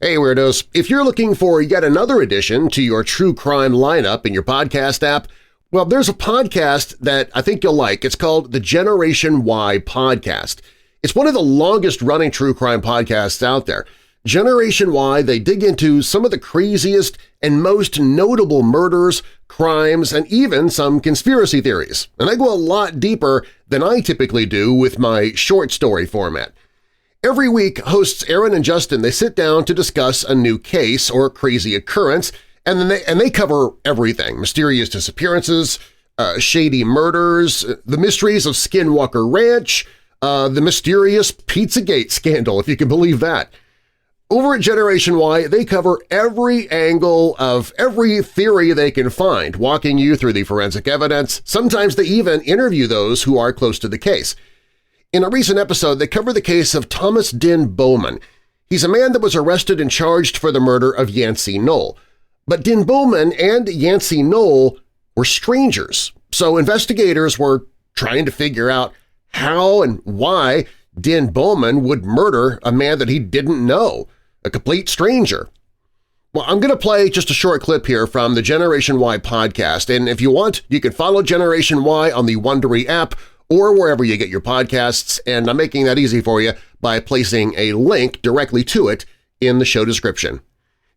Hey Weirdos! If you're looking for yet another addition to your true crime lineup in your podcast app, well, there's a podcast that I think you'll like. It's called the Generation Y Podcast. It's one of the longest-running true crime podcasts out there. Generation Y, they dig into some of the craziest and most notable murders, crimes, and even some conspiracy theories. And they go a lot deeper than I typically do with my short story format. Every week, hosts Aaron and Justin, they sit down to discuss a new case or crazy occurrence, and they cover everything: mysterious disappearances, shady murders, the mysteries of Skinwalker Ranch, the mysterious Pizzagate scandal, if you can believe that. Over at Generation Y, they cover every angle of every theory they can find, walking you through the forensic evidence. Sometimes they even interview those who are close to the case. In a recent episode, they cover the case of Thomas Din Bowman. He's a man that was arrested and charged for the murder of Yancey Knoll. But Din Bowman and Yancey Knoll were strangers, so investigators were trying to figure out how and why Din Bowman would murder a man that he didn't know, a complete stranger. Well, I'm going to play just a short clip here from the Generation Y podcast, and if you want, you can follow Generation Y on the Wondery app or wherever you get your podcasts, and I'm making that easy for you by placing a link directly to it in the show description.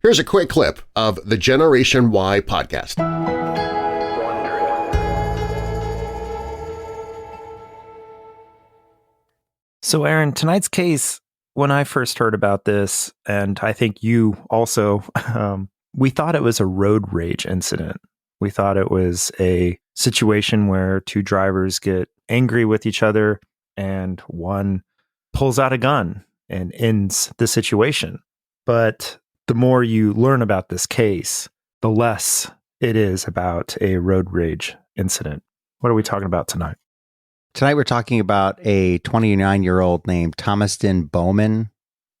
Here's a quick clip of the Generation Y podcast. So Aaron, tonight's case, when I first heard about this, and I think you also, we thought it was a road rage incident. We thought it was a situation where two drivers get angry with each other and one pulls out a gun and ends the situation. But the more you learn about this case, the less it is about a road rage incident. What are we talking about tonight? Tonight we're talking about a 29-year-old named Thomas Din Bowman.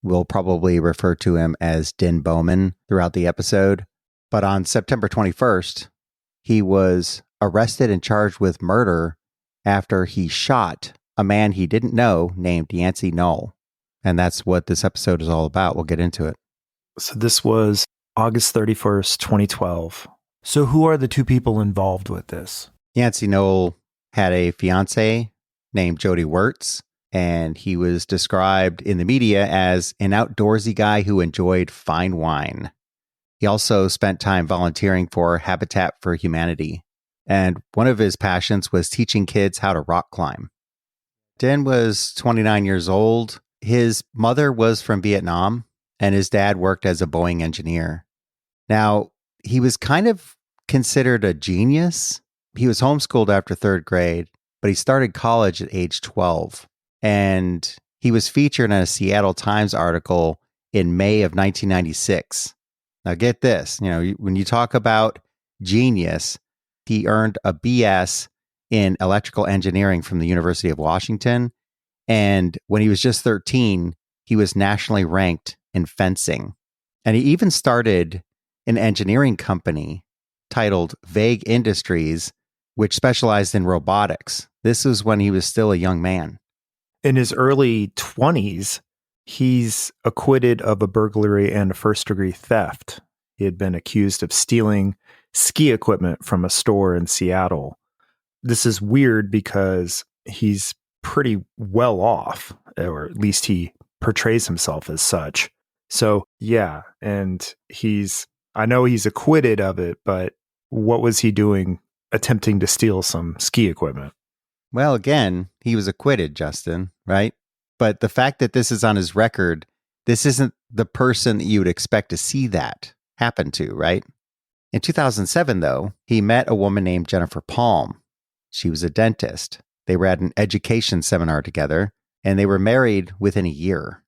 We'll probably refer to him as Din Bowman throughout the episode. But on September 21st, he was arrested and charged with murder after he shot a man he didn't know named Yancey Knoll. And that's what this episode is all about. We'll get into it. So this was August 31st, 2012. So who are the two people involved with this? Yancey Knoll had a fiancée named Jody Wirtz, and he was described in the media as an outdoorsy guy who enjoyed fine wine. He also spent time volunteering for Habitat for Humanity, and one of his passions was teaching kids how to rock climb. Din was 29 years old. His mother was from Vietnam, and his dad worked as a Boeing engineer. Now, he was kind of considered a genius. He was homeschooled after third grade, but he started college at age 12. And he was featured in a Seattle Times article in May of 1996. Now get this, when you talk about genius, he earned a BS in electrical engineering from the University of Washington. And when he was just 13, he was nationally ranked in fencing. And he even started an engineering company titled Vague Industries, which specialized in robotics. This was when he was still a young man. In his early 20s, he's acquitted of a burglary and a first-degree theft. He had been accused of stealing ski equipment from a store in Seattle. This is weird because he's pretty well off, or at least he portrays himself as such. So, yeah, and I know he's acquitted of it, but what was he doing attempting to steal some ski equipment? Well, again, he was acquitted, Justin, right? But the fact that this is on his record, this isn't the person that you would expect to see that happen to, right? In 2007, though, he met a woman named Jennifer Palm. She was a dentist. They were at an education seminar together, and they were married within a year.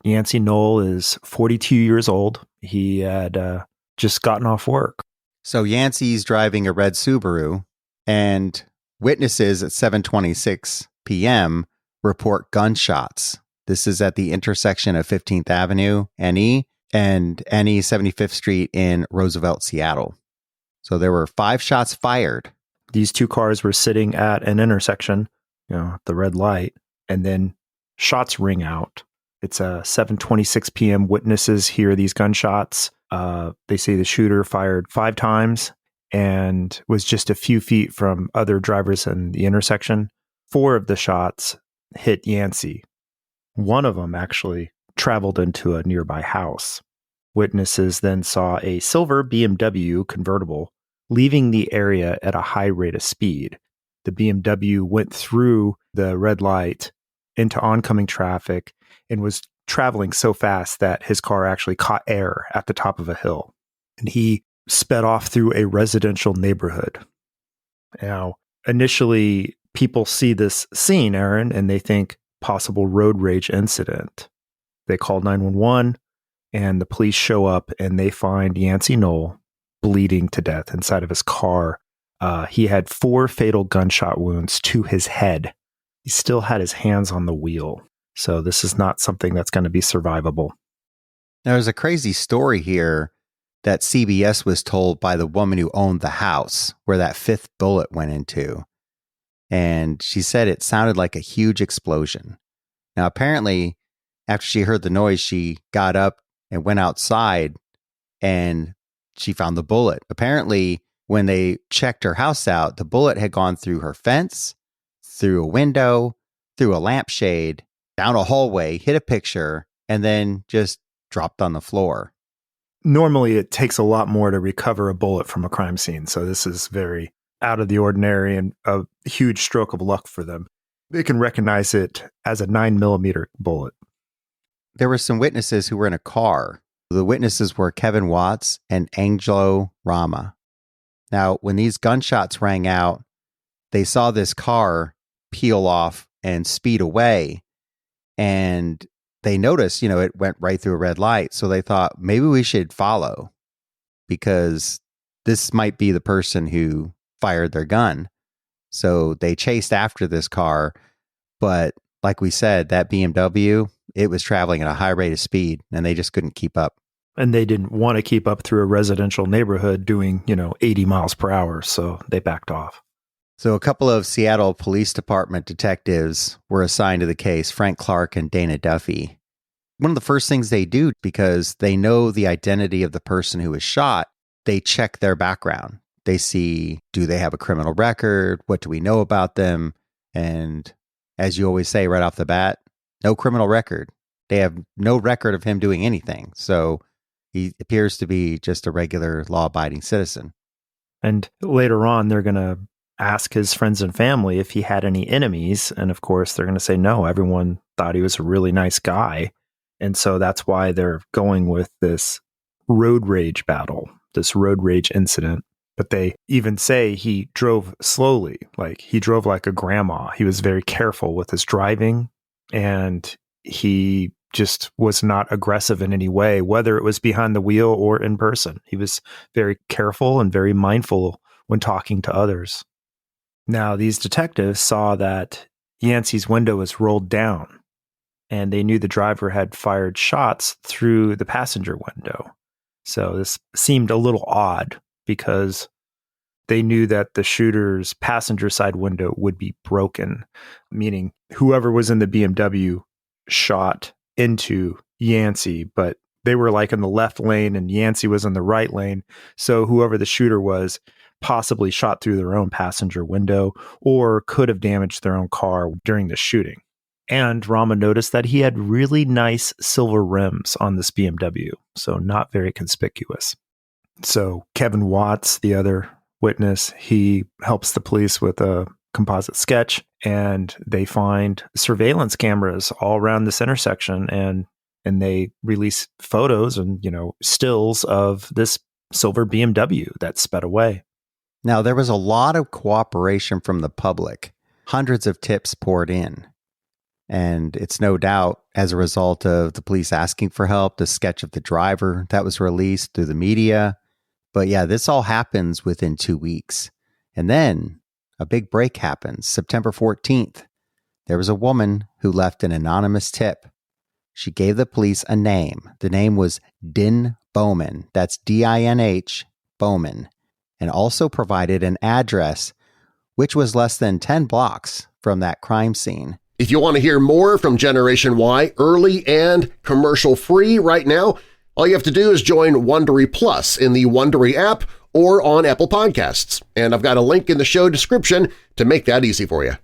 Yancey Knoll is 42 years old. He had just gotten off work. So Yancey's driving a red Subaru, and witnesses at 7:26 p.m. report gunshots. This is at the intersection of 15th Avenue, NE, and NE 75th Street in Roosevelt, Seattle. So there were 5 shots fired. These two cars were sitting at an intersection, the red light, and then shots ring out. It's 7:26 p.m. Witnesses hear these gunshots. They say the shooter fired 5 times and was just a few feet from other drivers in the intersection. 4 of the shots hit Yancey. One of them actually traveled into a nearby house. Witnesses then saw a silver BMW convertible leaving the area at a high rate of speed. The BMW went through the red light into oncoming traffic and was traveling so fast that his car actually caught air at the top of a hill. And he sped off through a residential neighborhood. Now, initially, people see this scene, Aaron, and they think possible road rage incident. They call 911, and the police show up, and they find Yancey Knoll bleeding to death inside of his car. He had 4 fatal gunshot wounds to his head. He still had his hands on the wheel. So this is not something that's going to be survivable. Now, there's a crazy story here that CBS was told by the woman who owned the house where that 5th bullet went into. And she said it sounded like a huge explosion. Now, apparently, after she heard the noise, she got up and went outside and she found the bullet. Apparently, when they checked her house out, the bullet had gone through her fence, through a window, through a lampshade, down a hallway, hit a picture, and then just dropped on the floor. Normally, it takes a lot more to recover a bullet from a crime scene. So this is very out of the ordinary and a huge stroke of luck for them. They can recognize it as a 9mm bullet. There were some witnesses who were in a car. The witnesses were Kevin Watts and Angelo Rama. Now, when these gunshots rang out, they saw this car peel off and speed away. And they noticed, it went right through a red light. So they thought maybe we should follow because this might be the person who fired their gun. So they chased after this car. But like we said, that BMW, it was traveling at a high rate of speed and they just couldn't keep up. And they didn't want to keep up through a residential neighborhood doing, 80 miles per hour. So they backed off. So a couple of Seattle Police Department detectives were assigned to the case, Frank Clark and Dana Duffy. One of the first things they do, because they know the identity of the person who was shot, they check their background. They see, do they have a criminal record? What do we know about them? And as you always say right off the bat, no criminal record. They have no record of him doing anything. So he appears to be just a regular law-abiding citizen. And later on, they're going to ask his friends and family if he had any enemies. And of course, they're going to say no. Everyone thought he was a really nice guy. And so that's why they're going with this road rage battle, this road rage incident. But they even say he drove slowly, like he drove like a grandma. He was very careful with his driving, and he just was not aggressive in any way, whether it was behind the wheel or in person. He was very careful and very mindful when talking to others. Now, these detectives saw that Yancey's window was rolled down, and they knew the driver had fired shots through the passenger window. So this seemed a little odd because they knew that the shooter's passenger side window would be broken, meaning whoever was in the BMW shot into Yancey, but they were like in the left lane and Yancey was in the right lane. So whoever the shooter was possibly shot through their own passenger window or could have damaged their own car during the shooting. And Rama noticed that he had really nice silver rims on this BMW, so not very conspicuous. So Kevin Watts, the other witness, he helps the police with a composite sketch, and they find surveillance cameras all around this intersection, and they release photos and, stills of this silver BMW that sped away. Now, there was a lot of cooperation from the public. Hundreds of tips poured in. And it's no doubt as a result of the police asking for help, the sketch of the driver that was released through the media. But yeah, this all happens within 2 weeks. And then a big break happens. September 14th, there was a woman who left an anonymous tip. She gave the police a name. The name was Din Bowman. That's D-I-N-H, Bowman. And also provided an address, which was less than 10 blocks from that crime scene. If you want to hear more from Generation Y early and commercial-free right now, all you have to do is join Wondery Plus in the Wondery app or on Apple Podcasts, and I've got a link in the show description to make that easy for you.